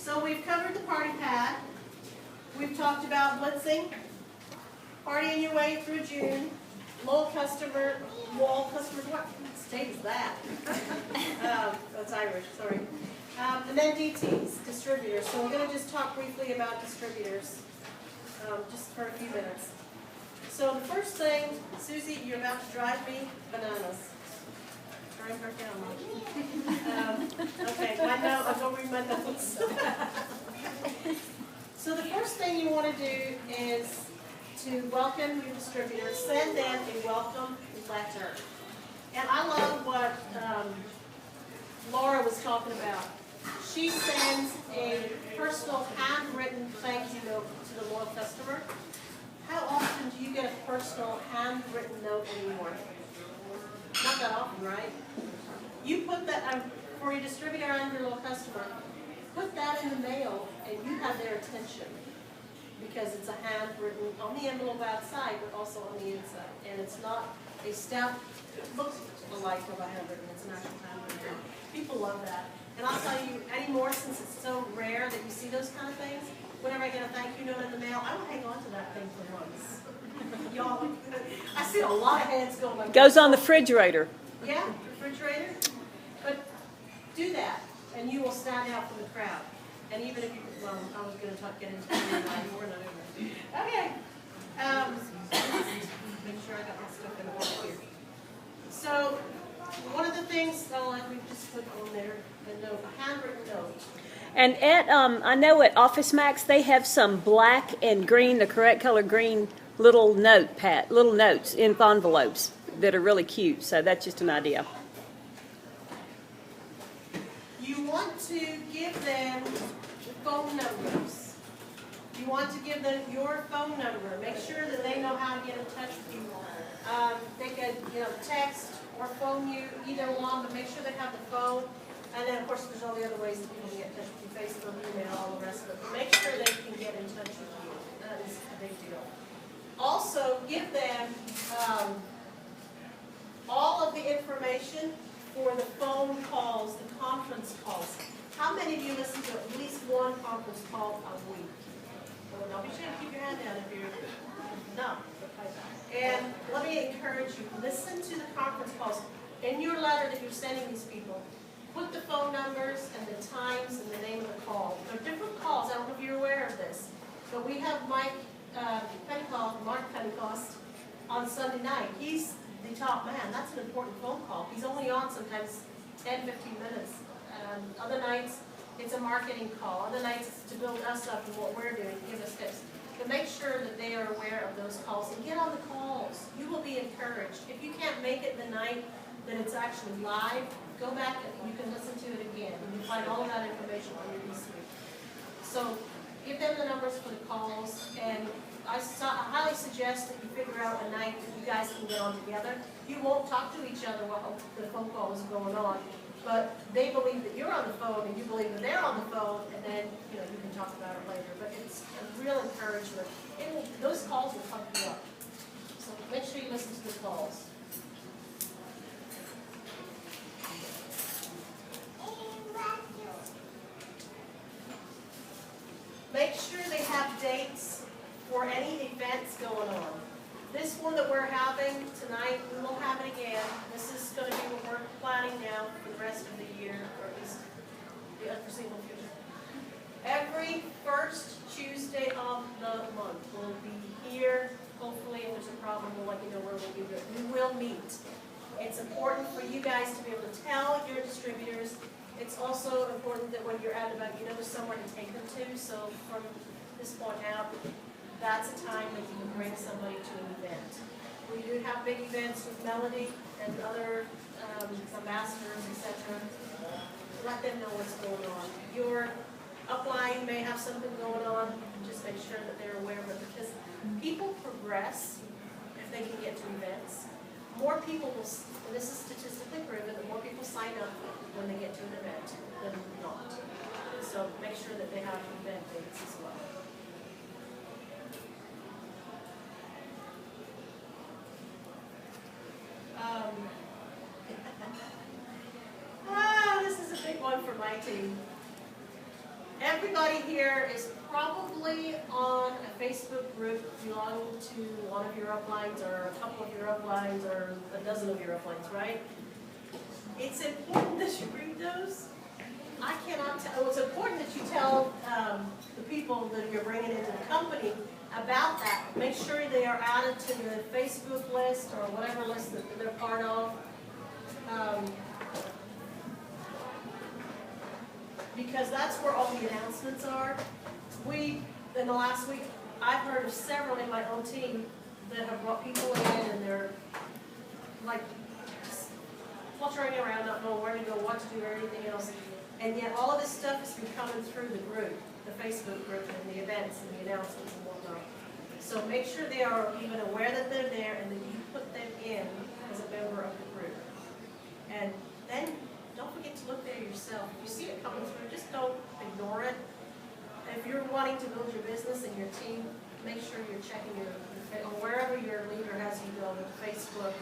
So we've covered the party pad. We've talked about blitzing, partying your way through June, wall customers, what state is that? That's Irish, sorry. And then DTs, distributors. So we're going to just talk briefly about distributors, just for a few minutes. So the first thing, Susie, you're about to drive me bananas. Drive her down. Okay, I'm going to read my notes. So the first thing you want to do is to welcome your distributor. Send them a welcome letter. And I love what Laura was talking about. She sends a personal handwritten thank you note to the loyal customer. How often do you get a personal handwritten note anymore? Not that often, right? You put that, for your distributor and your loyal customer, put that in the mail and you have their attention. Because it's a handwritten on the envelope outside, but also on the inside. And it's not a stamp, it looks alike of a handwritten, it's an actual handwritten. People love that. And I'll tell you, anymore, since it's so rare that you see those kind of things, whenever I get a thank you note in the mail, I don't hang on to that thing for months. Y'all, I see a lot of hands going like Goes on the refrigerator. Yeah, refrigerator. But do that, and you will stand out from the crowd. And even if you, well, I was going to get into it, we're not over. Okay. Make sure I got my stuff in order here. So, one of the things, like we just put on there, the note, a handwritten note. And at I know at Office Max they have some black and green, the correct color green little notes in envelopes that are really cute. So that's just an idea. You want to give them phone numbers. You want to give them your phone number. Make sure that they know how to get in touch with you. They could, text or phone you, either one, but make sure they have the phone. And then, of course, there's all the other ways that people can get in touch with you, Facebook, email, all the rest of it. But make sure they can get in touch with you. That is a big deal. Also, give them all of the information for the phone calls, the conference calls. How many of you listen to at least one conference call a week? Well, now be sure to keep your hand down if you're no. And let me encourage you, listen to the conference calls. In your letter that you're sending these people, put the phone numbers and the times and the name of the call. They're different calls. I don't know if you're aware of this, but we have Mark Pentecost on Sunday night. He's the top man. That's an important phone call. He's only on sometimes 10, 15 minutes. Other nights, it's a marketing call. Other nights, it's to build us up in what we're doing, give us tips. But make sure that they are aware of those calls and get on the calls. You will be encouraged. If you can't make it the night that it's actually live, go back and you can listen to it again. And you find all of that information on your e-suite. So give them the numbers for the calls. And I highly suggest that you figure out a night that you guys can get on together. You won't talk to each other while the phone call is going on. But they believe that you're on the phone, and you believe that they're on the phone, and then you can talk about it later. But it's a real encouragement. Those calls will pump you up. So make sure you listen to the calls. Make sure they have dates for any events going on. This one that we're having tonight, we will have it again. This is going to be what we're planning now for the rest of the year, or at least the unforeseeable future. Every first Tuesday of the month, we'll be here. Hopefully, if there's a problem, we'll let you know where we'll be. We will meet. It's important for you guys to be able to tell your distributors. It's also important that when you're out and about, there's somewhere to take them to. So from this point out, that's a time that you can bring somebody to an event. We do have big events with Melody and other ambassadors, etc. Let them know what's going on. Your upline may have something going on. Just make sure that they're aware of it, because people progress if they can get to events. More people will, and this is statistically proven, that more people sign up when they get to an event than not. So make sure that they have event dates as well. This is a big one for my team. everybody here is probably on a Facebook group belonging to one of your uplines or a couple of your uplines or a dozen of your uplines, right? It's important that you read those. I cannot tell, it's important that you tell the people that you're bringing into the company about that. Make sure they are added to the Facebook list or whatever list that they're part of. Because that's where all the announcements are. In the last week, I've heard of several in my own team that have brought people in and they're like fluttering around, not knowing where to go, what to do, or anything else. And yet all of this stuff has been coming through the group, the Facebook group, and the events and the announcements and whatnot. So make sure they are even aware that they're there and that you put them in as a member of the group. And then don't forget to look there yourself. If you see it coming through, just don't ignore it. If you're wanting to build your business and your team, make sure you're checking or wherever your leader has you go with Facebook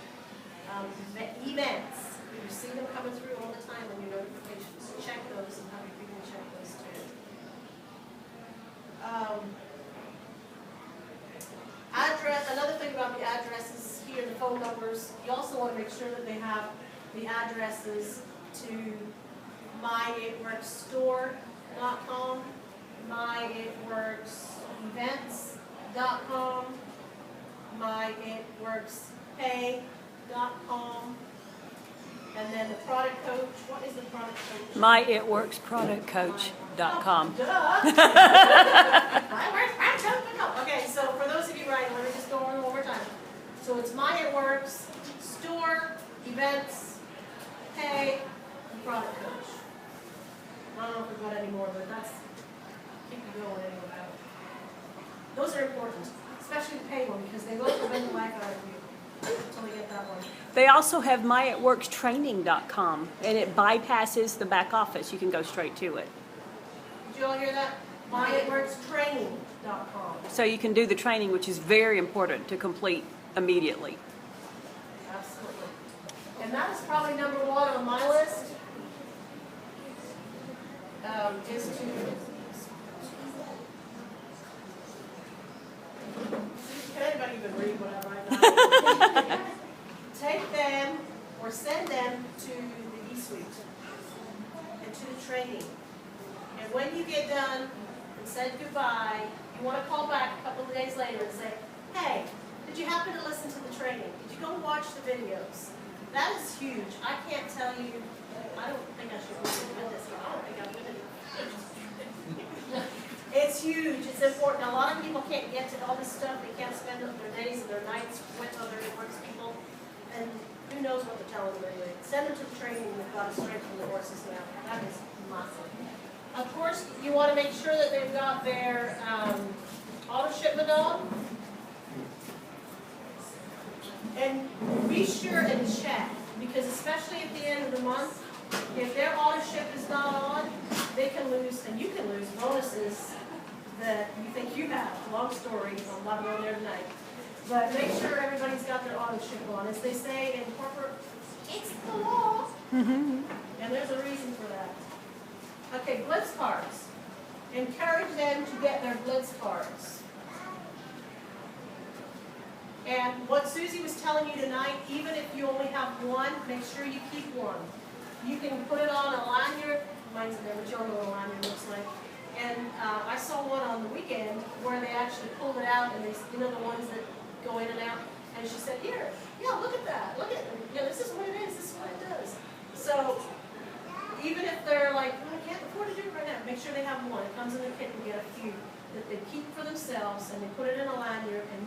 events. You see them coming through all the time on your notifications. Check those and have your people check those too. Another thing about the addresses here, the phone numbers, you also want to make sure that they have the addresses to myitworksstore.com, myitworksevents.com, myitworkspay.com, and then the product coach. What is the product coach? myitworksproductcoach.com. Okay, so for those of you writing, let me just go on one more time. So it's My It Works, Store, Events, Pay, and Product Coach. I don't know if we've got any more, but that's keep you going anyway. Those are important, especially the pay one, because they will prevent the life out of you until we get that one. They also have myitworkstraining.com, and it bypasses the back office. You can go straight to it. Did you all hear that? myitworkstraining.com. So you can do the training, which is very important to complete immediately. Absolutely. And that is probably number one on my list, is to can anybody even read what I write? Take them or send them to the e-suite and to the training. And when you get done and said goodbye, you want to call back a couple of days later and say, hey, did you happen to listen to the training? Did you go watch the videos? That is huge. I can't tell you, I don't think I should really admit this, but I don't think I'm with it. It's huge, it's important. A lot of people can't get to all this stuff. They can't spend their days and their nights with other works people. And who knows what they're telling them anyway. Send them to the training and they've got to strengthen the horses now. That is massive. Of course, you want to make sure that they've got their auto shipment on. And be sure and check, because especially at the end of the month, if their auto ship is not on, they can lose, and you can lose bonuses that you think you have. Long story, I'm not going there tonight. But make sure everybody's got their auto ship on. As they say in corporate, it's the law. And there's a reason for that. Okay, blitz cards. Encourage them to get their blitz cards. And what Susie was telling you tonight, even if you only have one, make sure you keep one. You can put it on a lanyard. Mine's in there, but you don't know what a lanyard looks like. And I saw one on the weekend where they actually pulled it out, and they, you know, the ones that go in and out. And she said, "Here, yeah, look at that. Look at, this is what it is. This is what it does." So even if they're like, "Well, I can't afford to do it right now," make sure they have one. It comes in the kit and get a few that they keep for themselves, and they put it in a lanyard. And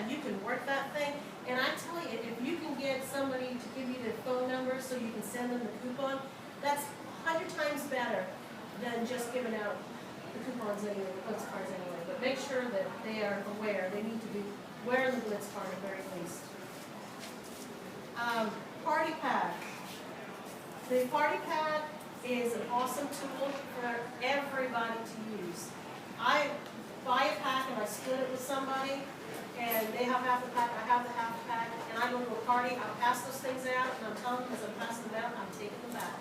you can work that thing. And I tell you, if you can get somebody to give you their phone number so you can send them the coupon, that's 100 times better than just giving out the coupons anyway, the blitz cards anyway. But make sure that they are aware. They need to be wearing the blitz card at the very least. Party Pack. The Party Pack is an awesome tool for everybody to use. I buy a pack and I split it with somebody, and they have half the pack, I have the half the pack, and I go to a party, I pass those things out, and I'm telling them as I'm passing them out, I'm taking them back.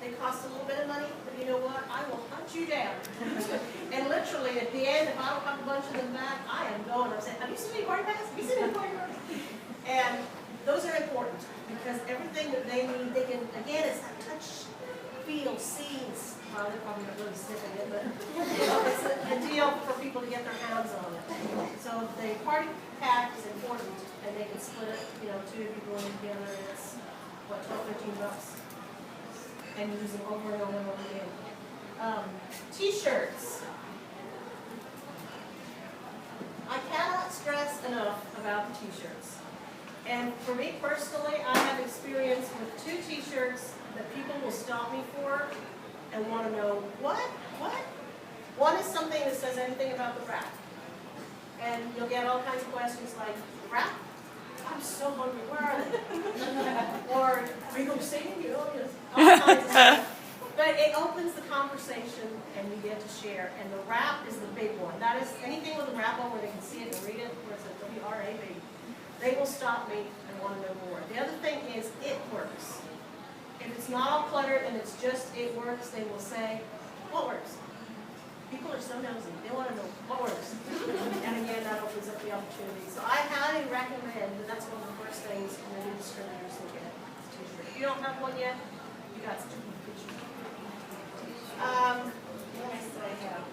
They cost a little bit of money, but you know what? I will hunt you down. And literally, at the end, if I don't have a bunch of them back, I am going. I'm saying, have you seen any party pass? Have you seen any party pass? And those are important, because everything that they need, they can, again, it's that touch, feel, see. Well, they're probably not really sniffing it, but it's a deal for people to get their hands on it. So the party pack is important, and they can split it, two of you going together, and it's, what, $12, $15? And use them over and over and over again. T-shirts. I cannot stress enough about the t-shirts. And for me personally, I have experience with 2 t-shirts that people will stop me for and want to know, what? One is something that says anything about the wrap. And you'll get all kinds of questions like, wrap? I'm so hungry, where are they? Or, are you going to sing? All kinds of stuff. But it opens the conversation and you get to share. And the wrap is the big one. That is anything with a wrap on where they can see it and read it, where it says W-R-A-B. They will stop me and want to know more. The other thing is, it works. If it's not all cluttered and it's just it works, they will say, what works? People are so nosy. They want to know what works. And again, that opens up the opportunity. So I highly recommend, and that's one of the first things when the new distributors look at is t-shirt. If you don't have one yet, you got some pictures. What else do I have?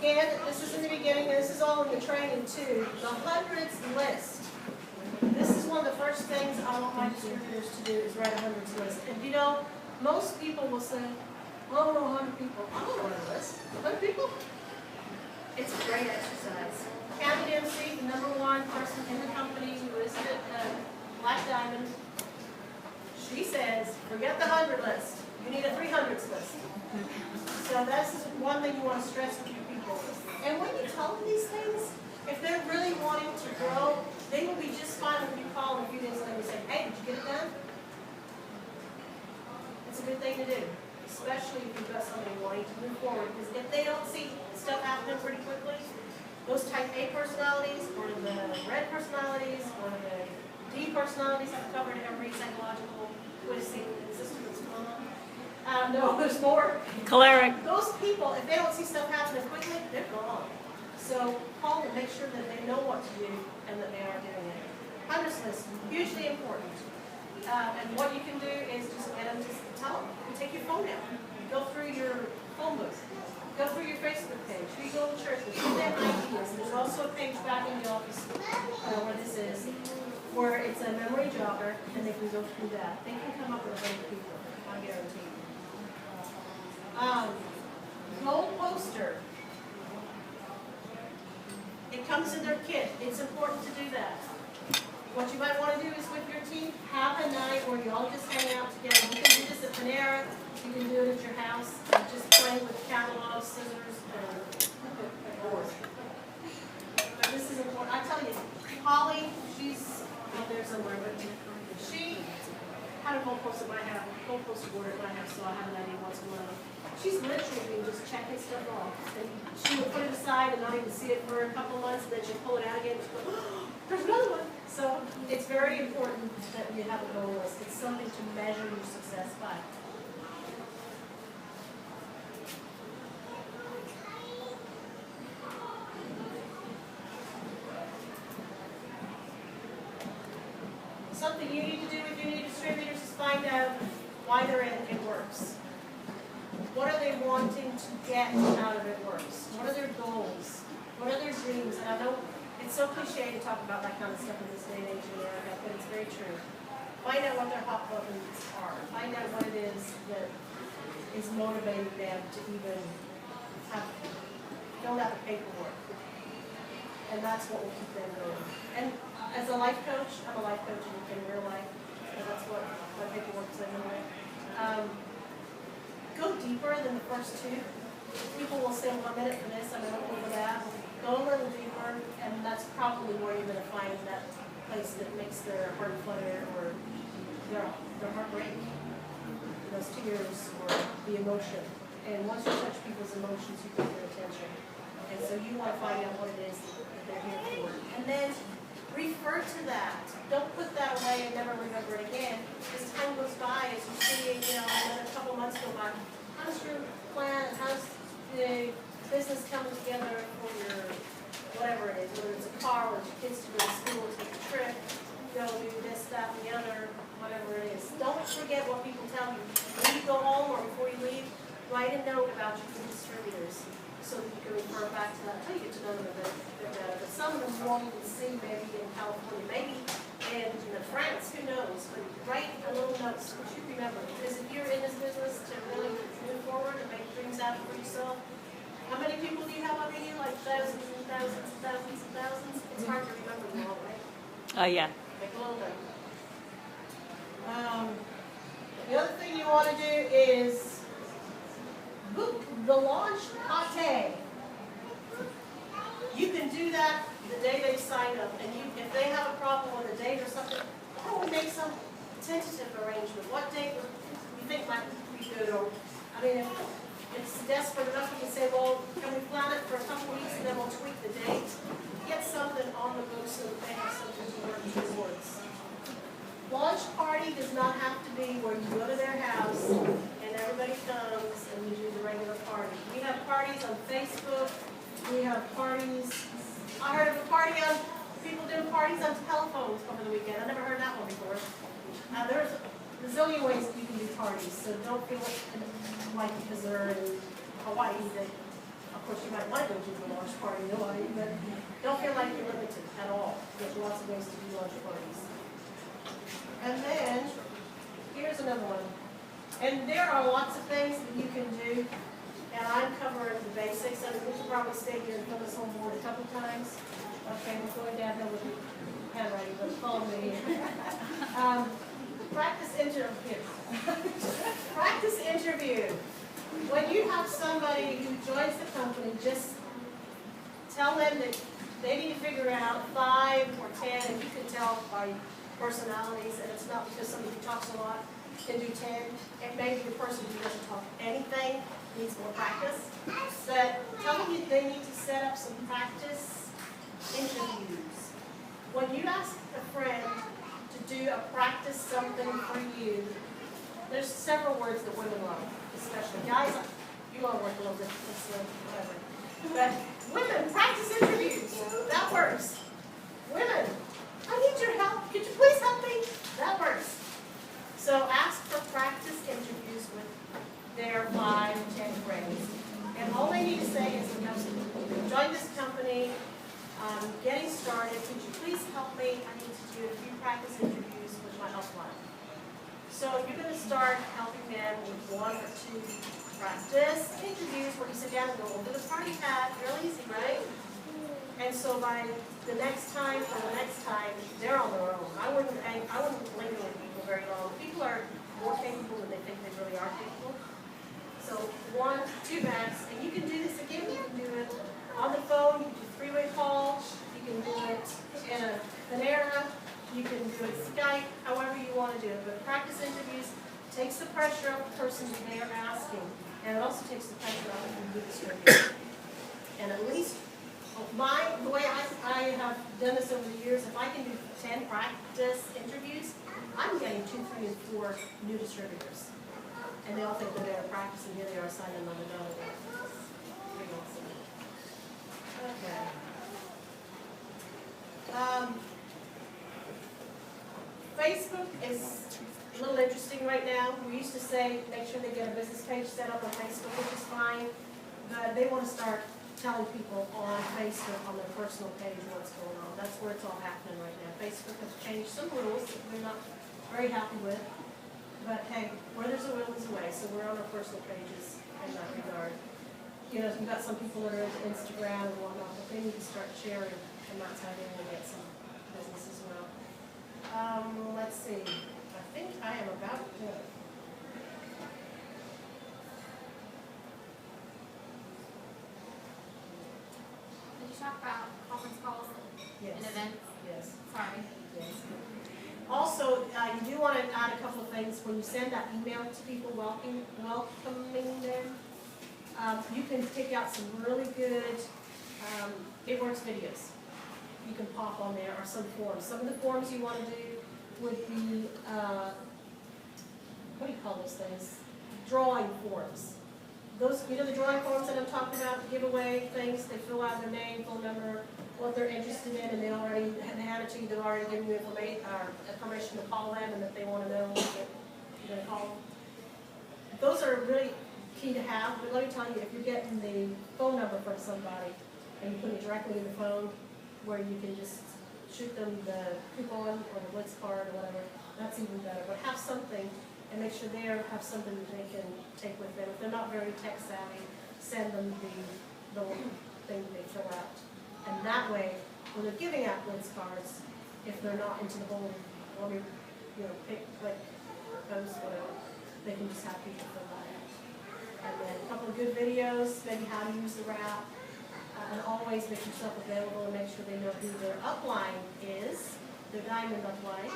Again, this is in the beginning, and this is all in the training too. The hundreds list. This is one of the first things I want my distributors to do is write a hundreds list. And most people will say, oh, 100 people. I don't know what a list. 100 people? It's a great exercise. County MC, the #1 person in the company who is Black Diamond, she says, forget the 100 list. You need a 300s list. So that's one thing you want to stress with your people. And when you tell them these things, if they're really wanting to grow, they will be just fine when you call in a few days later and say, hey, did you get it done? It's a good thing to do, especially if you've got somebody wanting to move forward. Because if they don't see stuff happening pretty quickly, those type A personalities, or the red personalities, or the D personalities, I've covered every psychological twisting system that's going on. No, there's more. Choleric. Those people, if they don't see stuff happening quickly, they're gone. So call them, make sure that they know what to do and that they are doing it. Hundreds list, hugely important. And what you can do is just get them to tell them. You take your phone out. Go through your phone book. Go through your Facebook page. Who you go to church with. Give them ideas. There's also a page back in the office where this is, where it's a memory jogger, and they can go through that. They can come up with 100 people, I guarantee. Goal poster. It comes in their kit. It's important to do that. What you might want to do is with your team, have a night where you all just hang out together. You can do this at Panera. You can do it at your house. Just play with catalogs, scissors, and boards. But this is important. I tell you, Holly, she's out there somewhere, but she had a goalpost at my house, goalpost board at my house, so I have an idea what's going on. She's literally been just checking stuff off. And she would put it aside and not even see it for a couple of months, and then she'd pull it out again and she'd go, oh, there's another one. So it's very important that you have a goal list. It's something to measure your success by. Something you need to do with your new distributors is find out why they're in It Works. What are they wanting to get out of It Works? What are their goals? What are their dreams? And I know it's so cliche to talk about that kind of stuff in this day and age in America, but it's very true. Find out what their hot buttons are. Find out what it is that is motivating them to even fill out the paperwork. And that's what will keep them going. And as a life coach, I'm a life coach in real life, and that's what my paperwork says anyway. Go deeper than the first two. People will say, well, I'm in it for this, I'm in it for that. Go a little deeper, and that's probably where you're going to find that place that makes their heart flutter or their heart break, those tears, or the emotion. And once you touch people's emotions, you get their attention. And so you want to find out what it is that they're here for. And then refer to that. Don't put that away and never remember it again. As time goes by, as you see, another couple months go by, how's your plan, how's the business coming together for your, whatever it is, whether it's a car or your kids to go to school or take a trip, do this, that, and the other, whatever it is. Don't forget what people tell you. When you go home or before you leave, write a note about your food distributors so that you can refer back to that until you get to know them a bit better. But some of them you won't even see maybe in California, maybe in France, who knows? But write a little note so that you remember. Because if you're in this business to really move forward and make dreams happen for yourself, how many people do you have under you? Like thousands and thousands and thousands and thousands? It's hard to remember them all, right? Oh, yeah. Make a little note. The other thing you want to do is book the launch party. You can do that the day they sign up, and if they have a problem with a date or something, why don't we make some tentative arrangement? What date would you think might be good? Or, I mean, if it's desperate enough, you can say, well, can we plan it for a couple weeks and then we'll tweak the date? Get something on the books so that they have something to work towards. Launch party does not have to be where you go to their house and everybody comes and you do the regular party. We have parties on Facebook. We have parties. I heard of a party on people doing parties on telephones over the weekend. I never heard that one before. There's a zillion ways that you can do parties, so don't feel like because they're in Hawaii that, of course, you might want to go to the launch party in Hawaii, but don't feel like you're limited at all. There's lots of ways to do launch parties. And then, here's another one. And there are lots of things that you can do, and I'm covering the basics. I mean, we should probably stay here and fill this whole board a couple times. Okay, we're going downhill with the handwriting, but follow me. Practice interview. Practice interview. When you have somebody who joins the company, just tell them that they need to figure out 5 or 10, and you can tell by personalities, and it's not because somebody who talks a lot can do 10. It may be the person who doesn't talk anything, needs more practice. But tell them they need to set up some practice interviews. When you ask a friend to do a practice something for you, there's several words that women love, especially guys. You want to work a little bit, whatever. But women, practice interviews. That works. Women, I need your help. Could you please help me? That works. So ask for practice interviews with their 5 or 10 friends. And all they need to say is, join this company, getting started. Could you please help me? I need to do a few practice interviews with my upline. So you're going to start helping them with 1 or 2 practice interviews where you sit down and go over the party pad. Real easy, right? And so by the next time or the next time, they're on their own. I wouldn't linger with people very long. People are more capable than they think they really are capable. So 1, 2 max, and you can do this again. You can do it on the phone. You can do 3-way calls. You can do it in a Panera. You can do it Skype. However you want to do it. But practice interviews takes the pressure off the person who they are asking, and it also takes the pressure off of the distributor. And at least the way I have done this over the years, if I can do 10 practice interviews, I'm getting 2, 3, and 4 new distributors. And they all think that they're practicing, here they are signing on the dotted line. Pretty awesome. Okay. Facebook is a little interesting right now. We used to say, make sure they get a business page set up on Facebook, which is fine. But they want to start telling people on Facebook, on their personal page, what's going on. That's where it's all happening right now. Facebook has changed some rules that we're not very happy with. But hey, where there's a will, there's a way. So we're on our personal pages in that regard. You know, you've got some people that are into Instagram and whatnot, but they need to start sharing, and that's how they're going to get some business as well. Let's see. I think I am about done. Talk about conference calls Yes. and events. Yes. Sorry. Yes. Also, you do want to add a couple of things. When you send that email to people welcoming them, you can pick out some really good, it works videos. you can pop on there are some forms. Some of the forms you want to do would be, what do you call those things? Drawing forms. Those, you know the drawing forms that I'm talking about, giveaway things, they fill out their name, phone number, what they're interested in, and they already have had it to you, they've already given you information to call them, and if they want to know, you're going to call them. Those are really key to have, but let me tell you, if you're getting the phone number from somebody, and you put it directly in the phone, where you can just shoot them the coupon or the Blitz card or whatever, that's even better. But have something, and make sure they have something that they can take with them. If they're not very tech savvy, send them the little thing that they fill out. And that way, when they're giving out Blitz cards, if they're not into the whole, let me, pick, click, or post, whatever, they can just have people fill that out. And then a couple of good videos, maybe how to use the route, and always make yourself available and make sure they know who their upline is, their diamond upline.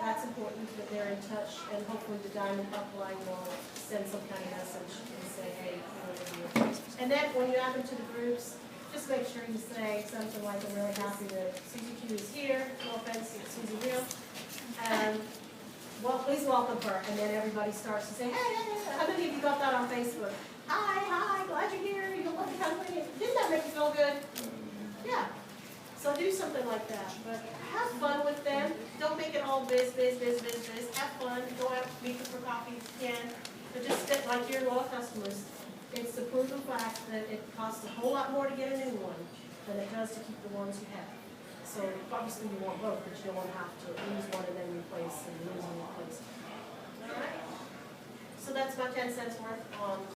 That's important that they're in touch, and hopefully the diamond upline will send some kind of message and say, hey, we're here. And then when you add them to the groups, just make sure you say something like, I'm really happy that Susie Q is here, no offense to Susie Hill. Well, please welcome her, and then everybody starts to say, hey, how many of you got that on Facebook? Hi, glad you're here, you love the company. Didn't that make you feel good? Yeah. So do something like that, but have fun with them. Don't make it all biz. Have fun, go out, meet them for coffee if you can, but just sit like your loyal customers. It's the proven fact that it costs a whole lot more to get a new one than it does to keep the ones you have. So obviously you want both, but you don't want to have to lose one and then replace and lose and replace. All right? So that's about 10 cents worth on